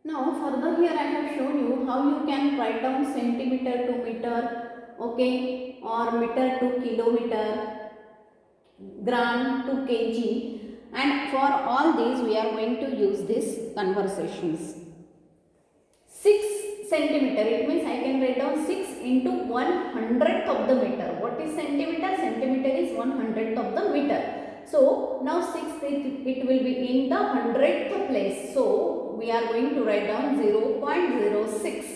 Now further here I have shown you how you can write down centimeter to meter, okay, or meter to kilometer, gram to kg, and for all these we are going to use these conversations. 6 centimeter, it means I can write down 6 into 1/100th of the meter. What is centimeter? Centimeter is 1/100th of the meter. So now 6, it will be in the 100th place. So we are going to write down 0.06.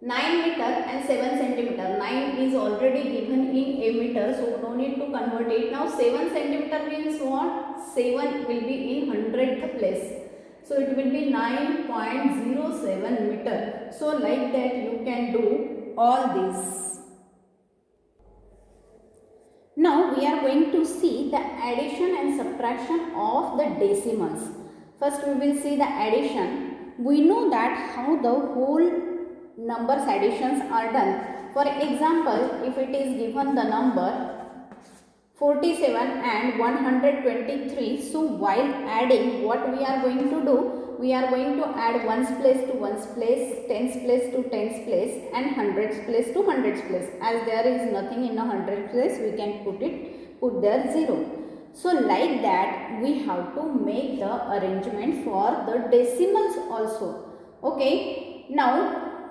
9 meter and 7 centimeter. 9 is already given in a meter, so no need to convert it. Now 7 centimeter means what? 7 will be in 100th place. So it will be 9.07 meter. So like that you can do all these. Now we are going to see the addition and subtraction of the decimals. First we will see the addition. We know that how the whole numbers additions are done. For example, if it is given the number 47 and 123, so while adding, what we are going to do? We are going to add ones place to ones place, tens place to tens place, and hundreds place to hundreds place. As there is nothing in a hundred place, we can put there 0. So like that we have to make the arrangement for the decimals also. Okay, now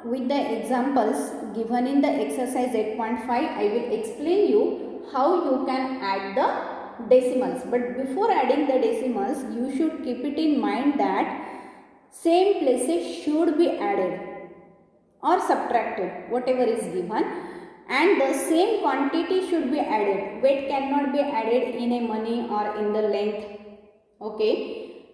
with the examples given in the exercise 8.5, I will explain you how you can add the decimals. But before adding the decimals, you should keep it in mind that same places should be added or subtracted, whatever is given, and the same quantity should be added. Weight cannot be added in a money or in the length. Okay,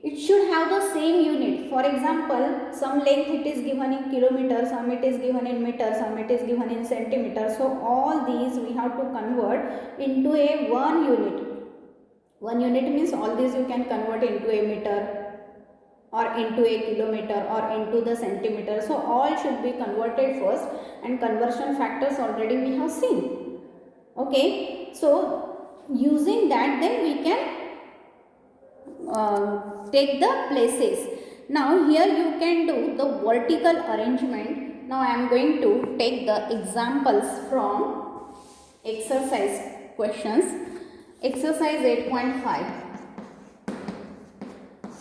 it should have the same unit. For example, some length it is given in kilometers, some it is given in meters, some it is given in centimeters. So all these we have to convert into a one unit. One unit means all these you can convert into a meter or into a kilometer or into the centimeter. So all should be converted first, and conversion factors already we have seen. Okay, so using that then we can take the places. Now here you can do the vertical arrangement. Now I am going to take the examples from exercise questions. Exercise 8.5.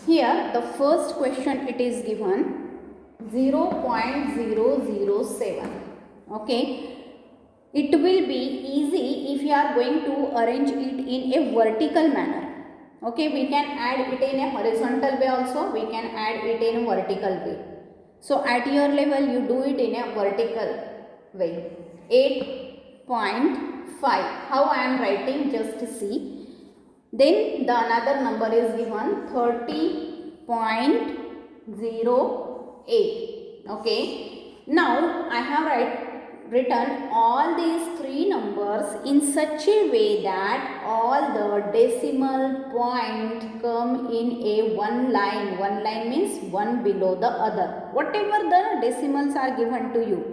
Here the first question it is given 0.007. Okay. It will be easy if you are going to arrange it in a vertical manner. Okay, we can add it in a horizontal way also, we can add it in a vertical way. So at your level you do it in a vertical way. 8.5, how I am writing, just see. Then the another number is given 30.08. Okay, now I have written all these three numbers in such a way that all the decimal point come in a one line. One line means one below the other. Whatever the decimals are given to you,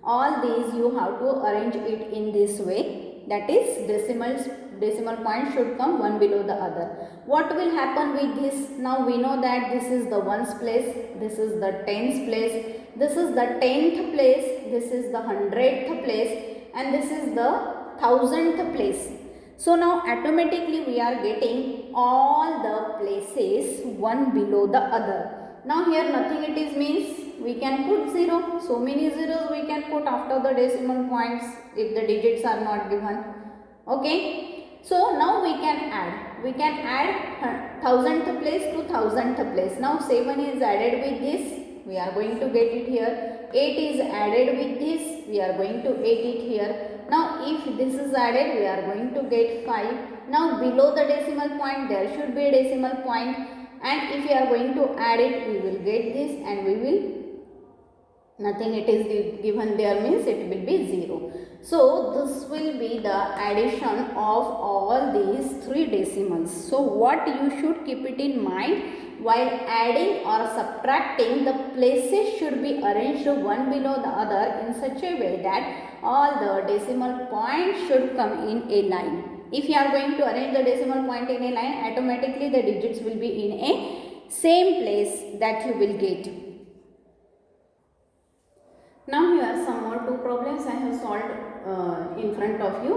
all these you have to arrange it in this way. That is decimal point should come one below the other. What will happen with this? Now we know that this is the ones place, this is the tens place, this is the 10th place, this is the 100th place, and this is the 1000th place. So now automatically we are getting all the places one below the other. Now here nothing it is means we can put 0. So many zeros we can put after the decimal points if the digits are not given. Okay. So now we can add. We can add 1000th place to 1000th place. Now 7 is added with this. We are going to get it here. 8 is added with this. We are going to get it here. Now if this is added, we are going to get 5. Now below the decimal point there should be a decimal point, and if we are going to add it, we will get this, and we will nothing it is given there means it will be 0. So this will be the addition of all these three decimals. So what you should keep it in mind, while adding or subtracting, the places should be arranged one below the other in such a way that all the decimal points should come in a line. If you are going to arrange the decimal point in a line, automatically the digits will be in a same place that you will get. Now here some more two problems I have solved in front of you.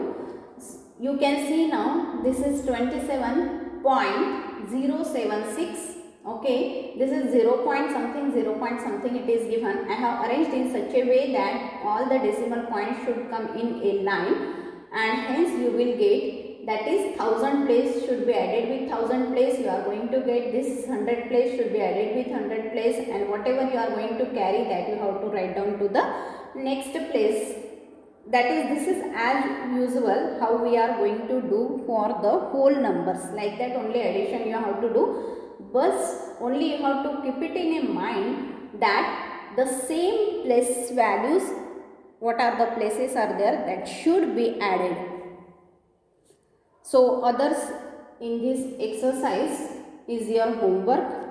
You can see now this is 27.076. Okay, this is 0 point something, 0 point something it is given. I have arranged in such a way that all the decimal points should come in a line, and hence you will get, that is 1000 place should be added with 1000 place, you are going to get this 100 place should be added with 100 place, and whatever you are going to carry that you have to write down to the next place. That is, this is as usual how we are going to do for the whole numbers. Like that only addition you have to do, but only you have to keep it in a mind that the same place values, what are the places are there that should be added. So others in this exercise is your homework.